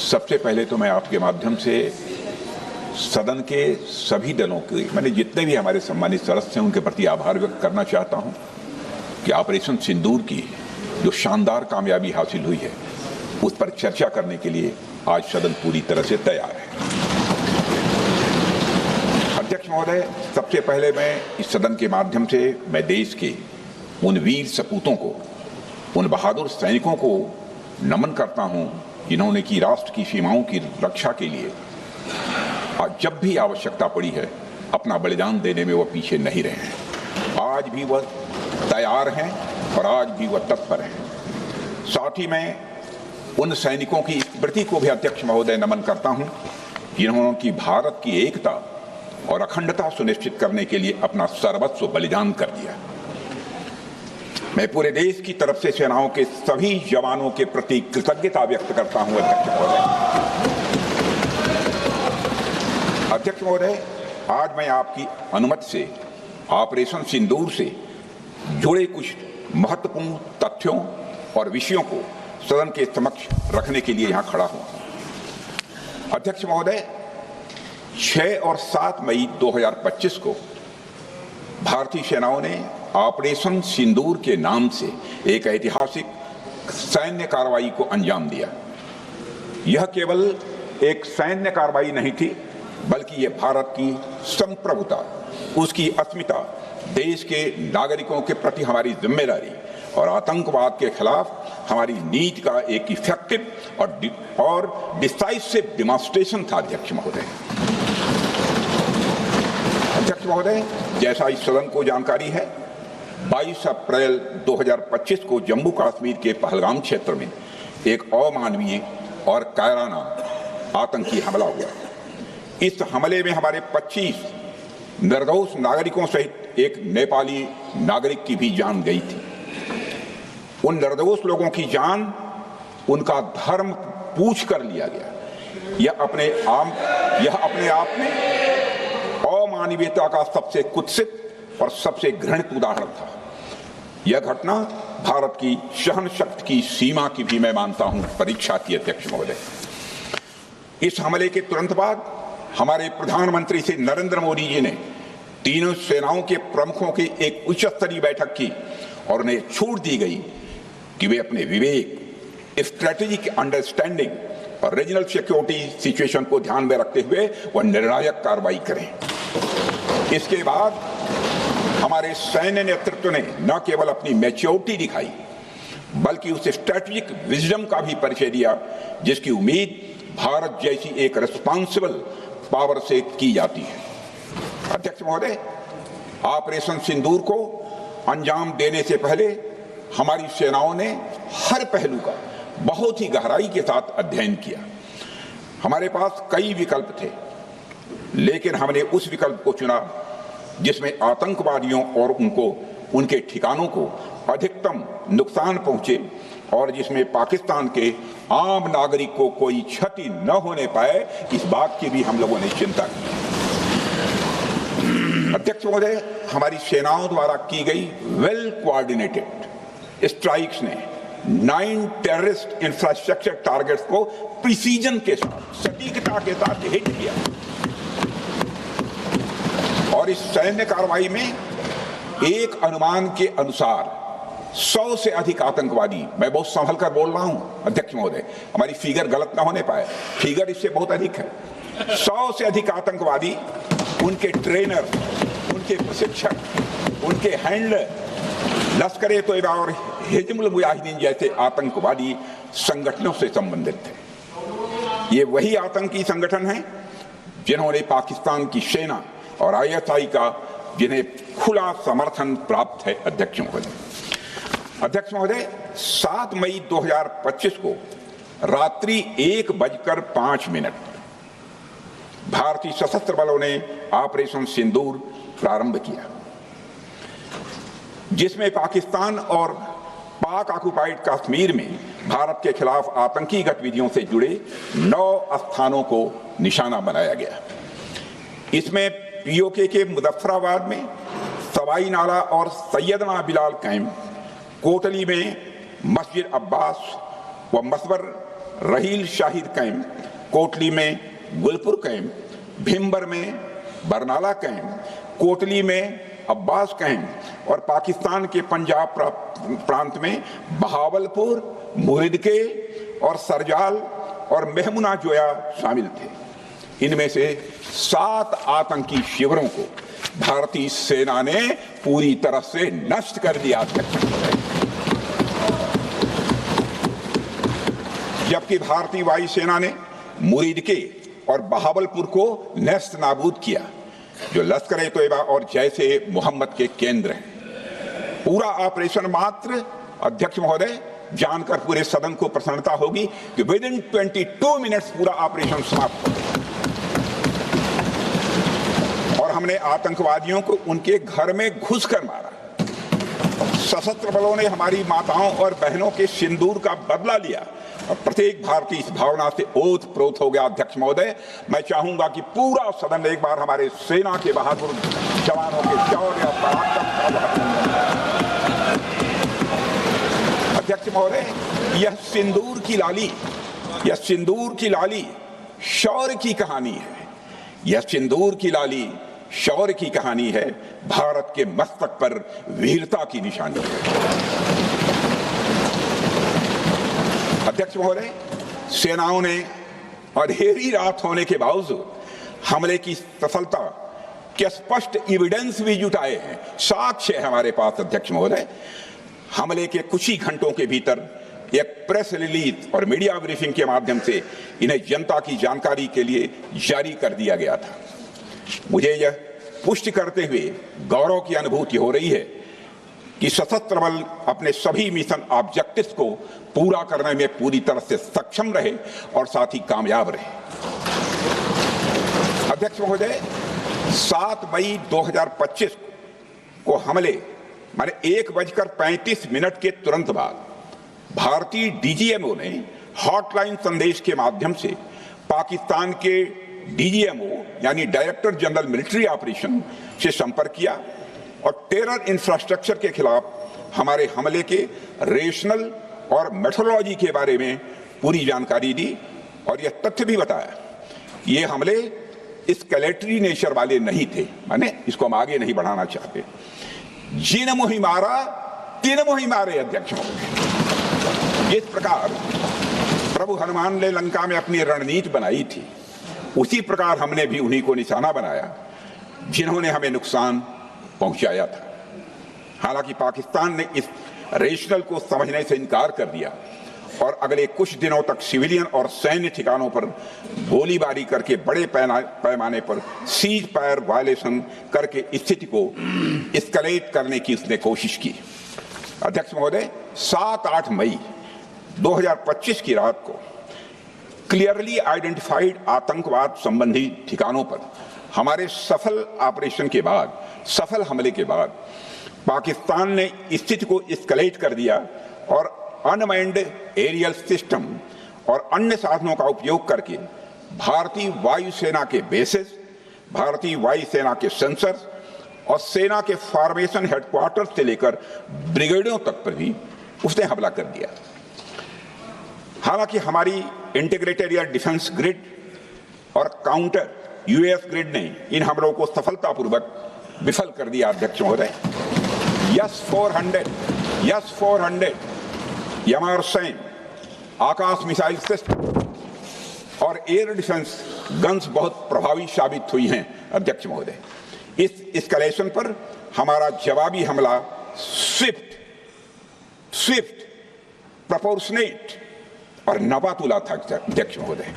सबसे पहले तो मैं आपके माध्यम से सदन के सभी दलों के मैंने जितने भी हमारे सम्मानित सदस्य हैं उनके प्रति आभार व्यक्त करना चाहता हूं कि ऑपरेशन सिंदूर की जो शानदार कामयाबी हासिल हुई है उस पर चर्चा करने के लिए आज सदन पूरी तरह से तैयार है। अध्यक्ष महोदय, सबसे पहले मैं इस सदन के माध्यम से मैं देश के उन वीर सपूतों को, उन बहादुर सैनिकों को नमन करता हूं जिन्होंने की राष्ट्र की सीमाओं की रक्षा के लिए जब भी आवश्यकता पड़ी है अपना बलिदान देने में वह पीछे नहीं रहे हैं। आज भी वह तैयार हैं और आज भी वह तत्पर हैं। साथ ही मैं उन सैनिकों की स्मृति को भी अध्यक्ष महोदय नमन करता हूं जिन्होंने की भारत की एकता और अखंडता सुनिश्चित करने के लिए अपना सर्वस्व बलिदान कर दिया। मैं पूरे देश की तरफ से सेनाओं के सभी जवानों के प्रति कृतज्ञता व्यक्त करता हूं। अध्यक्ष महोदय, आज मैं आपकी अनुमति से ऑपरेशन सिंदूर से जुड़े कुछ महत्वपूर्ण तथ्यों और विषयों को सदन के समक्ष रखने के लिए यहां खड़ा हूं। अध्यक्ष महोदय, 6 और 7 मई 2025 को भारतीय सेनाओं ने ऑपरेशन सिंदूर के नाम से एक ऐतिहासिक सैन्य कार्रवाई को अंजाम दिया। यह केवल एक सैन्य कार्रवाई नहीं थी, बल्कि यह भारत की संप्रभुता, उसकी अस्मिता, देश के नागरिकों के प्रति हमारी जिम्मेदारी और आतंकवाद के खिलाफ हमारी नीति का एक इफेक्टिव और डिसाइसिव डिमॉन्स्ट्रेशन था। अध्यक्ष महोदय, जैसा इस सदन को जानकारी है, 22 अप्रैल 2025 को जम्मू कश्मीर के पहलगाम क्षेत्र में एक अमानवीय और कायराना आतंकी हमला हुआ। इस हमले में हमारे 25 निर्दोष नागरिकों सहित एक नेपाली नागरिक की भी जान गई थी। उन निर्दोष लोगों की जान उनका धर्म पूछ कर लिया गया। यह अपने आप में अमानवीयता का सबसे कुत्सित और सबसे घृणित उदाहरण था। यह घटना भारत की सहन शक्ति की सीमा की भी मैं मानता हूं परीक्षा थी। अध्यक्ष महोदय, इस हमले के तुरंत बाद हमारे प्रधानमंत्री श्री नरेंद्र मोदी जी ने तीनों सेनाओं के प्रमुखों की एक उच्च स्तरीय बैठक की और उन्हें छूट दी गई कि वे अपने विवेक, स्ट्रेटेजिक अंडरस्टैंडिंग और रीजनल सिक्योरिटी सिचुएशन को ध्यान में रखते हुए वह निर्णायक कार्रवाई करें। इसके बाद हमारे सैन्य नेतृत्व ने न केवल अपनी मैच्योरिटी दिखाई, बल्कि उस स्ट्रेटेजिक विजडम का भी परिचय दिया जिसकी उम्मीद भारत जैसी एक रिस्पॉन्सिबल पावर से की जाती है। अध्यक्ष महोदय, ऑपरेशन सिंदूर को अंजाम देने से पहले हमारी सेनाओं ने हर पहलू का बहुत ही गहराई के साथ अध्ययन किया। हमारे पास कई विकल्प थे, लेकिन हमने उस विकल्प को चुना जिसमें आतंकवादियों और उनके ठिकानों को अधिकतम नुकसान पहुंचे और जिसमें पाकिस्तान के आम नागरिक को कोई क्षति न होने पाए, इस बात की भी हम लोगों ने चिंता की। अध्यक्ष महोदय, हमारी सेनाओं द्वारा की गई वेल कोऑर्डिनेटेड स्ट्राइक्स ने 9 टेररिस्ट इंफ्रास्ट्रक्चर टारगेट्स को प्रिसीजन के साथ, सटीकता के साथ हिट किया और इस सैन्य कार्रवाई में एक अनुमान के अनुसार 100 से अधिक आतंकवादी, मैं बहुत संभल कर बोल रहा हूं अध्यक्ष महोदय, हमारी फिगर गलत ना होने पाए, फिगर इससे बहुत अधिक है। 100 से अधिक आतंकवादी, उनके ट्रेनर, उनके प्रशिक्षक, उनके हैंडलर, लश्कर-ए तोयबा और हिजबुल मुजाहिदीन जैसे आतंकवादी संगठनों से संबंधित थे। ये वही आतंकी संगठन हैं जिन्होंने पाकिस्तान की सेना और ISI का जिन्हें खुला समर्थन प्राप्त है। अध्यक्ष महोदय, 7 मई 2025 को रात्रि 1:05 भारतीय सशस्त्र बलों ने ऑपरेशन सिंदूर प्रारंभ किया, जिसमें पाकिस्तान और पाक ऑक्युपाइड कश्मीर में भारत के खिलाफ आतंकी गतिविधियों से जुड़े 9 स्थानों को निशाना बनाया गया। इसमें POK के मुजफ्फराबाद में सवाई नाला और सैयदना बिलाल कैंप, कोटली में मस्जिद अब्बास व मसबर रहील शाहिद कैंप, कोटली में गुलपुर कैंप, भीमबर में बरनाला कैंप, कोटली में अब्बास कैंप और पाकिस्तान के पंजाब प्रांत में बहावलपुर, मुरिदके और सरजाल और मेहमुना जोया शामिल थे। इनमें से 7 आतंकी शिविरों को भारतीय सेना ने पूरी तरह से नष्ट कर दिया, जबकि भारतीय वायुसेना ने मुरिदके और बहावलपुर को नेस्त नाबूद किया, जो लश्कर-ए-तोयबा और जैशे मोहम्मद के केंद्र हैं। पूरा ऑपरेशन मात्र, अध्यक्ष महोदय, जानकर पूरे सदन को प्रसन्नता होगी कि विद इन 22 मिनट्स पूरा ऑपरेशन समाप्त हो गया और हमने आतंकवादियों को उनके घर में घुसकर मारा। सशस्त्र बलों ने हमारी माताओं और बहनों के सिंदूर का बदला लिया और प्रत्येक भारतीय इस भावना से ओत-प्रोत हो गया। अध्यक्ष महोदय, मैं चाहूंगा कि पूरा सदन एक बार हमारे सेना के बहादुर जवानों के शौर्य और पराक्रम का। अध्यक्ष महोदय, यह सिंदूर की लाली शौर्य की कहानी है। यह सिंदूर की लाली शौर्य की कहानी है, भारत के मस्तक पर वीरता की निशानी है। अध्यक्ष महोदय, सेनाओं ने अंधेरी रात होने के बावजूद हमले की सफलता के स्पष्ट एविडेंस भी जुटाए हैं, साक्ष्य है हमारे पास। अध्यक्ष महोदय, हमले के कुछ ही घंटों के भीतर एक प्रेस रिलीज और मीडिया ब्रीफिंग के माध्यम से इन्हें जनता की जानकारी के लिए जारी कर दिया गया था। मुझे यह पुष्टि करते हुए गौरव की अनुभूति हो रही है कि सशस्त्र बल अपने सभी मिशन ऑब्जेक्टिव्स को पूरा करने में पूरी तरह से सक्षम रहे और साथ ही कामयाब रहे। अध्यक्ष महोदय, 7 मई 2025 को हमले माने 1:35 के तुरंत बाद भारतीय डीजीएमओ ने हॉटलाइन संदेश के माध्यम से पाकिस्तान के डीजीएमओ यानी डायरेक्टर जनरल मिलिट्री ऑपरेशन से संपर्क किया और टेरर इंफ्रास्ट्रक्चर के खिलाफ हमारे हमले के रेशनल और मेथोडोलॉजी के बारे में पूरी जानकारी दी और यह तथ्य भी बताया ये हमले एस्केलेटरी नेचर वाले नहीं थे, माने इसको हम आगे नहीं बढ़ाना चाहते। जिन मुहि मारा तीन मुहि मारे। अध्यक्ष महोदय, जिस प्रकार प्रभु हनुमान ने लंका में अपनी रणनीति बनाई थी, उसी प्रकार हमने भी उन्हीं को निशाना बनाया जिन्होंने हमें नुकसान पहुंचाया था। हालांकि पाकिस्तान ने इस रेशनल को समझने से इनकार कर दिया और अगले कुछ दिनों तक सिविलियन और सैन्य ठिकानों पर गोलीबारी करके बड़े पैमाने पर सीज फायर वायलेशन करके स्थिति को एस्केलेट करने की उसने कोशिश की। अध्यक्ष महोदय, 7-8 मई 2025 की रात को क्लियरली आइडेंटिफाइड आतंकवाद संबंधी ठिकानों पर हमारे सफल ऑपरेशन के बाद, सफल हमले के बाद पाकिस्तान ने स्थिति को एस्केलेट कर दिया और अनमैन्ड एरियल सिस्टम और अन्य साधनों का उपयोग करके भारतीय वायुसेना के बेसेस, भारतीय वायुसेना के सेंसर्स और सेना के फॉर्मेशन हेडक्वार्टर से लेकर ब्रिगेडों तक पर भी उसने हमला कर दिया। हालांकि हमारी इंटीग्रेटेड एयर डिफेंस ग्रिड और काउंटर यूएस ग्रिड ने इन हमलों को सफलतापूर्वक विफल कर दिया। अध्यक्ष महोदय, यस-400 यमारसैन आकाश मिसाइल सिस्टम और एयर डिफेंस गन्स बहुत प्रभावी साबित हुई हैं। अध्यक्ष महोदय, इस एस्केलेशन पर हमारा जवाबी हमला स्विफ्ट, प्रोपोर्शनेट और नबातुला था। अध्यक्ष महोदय,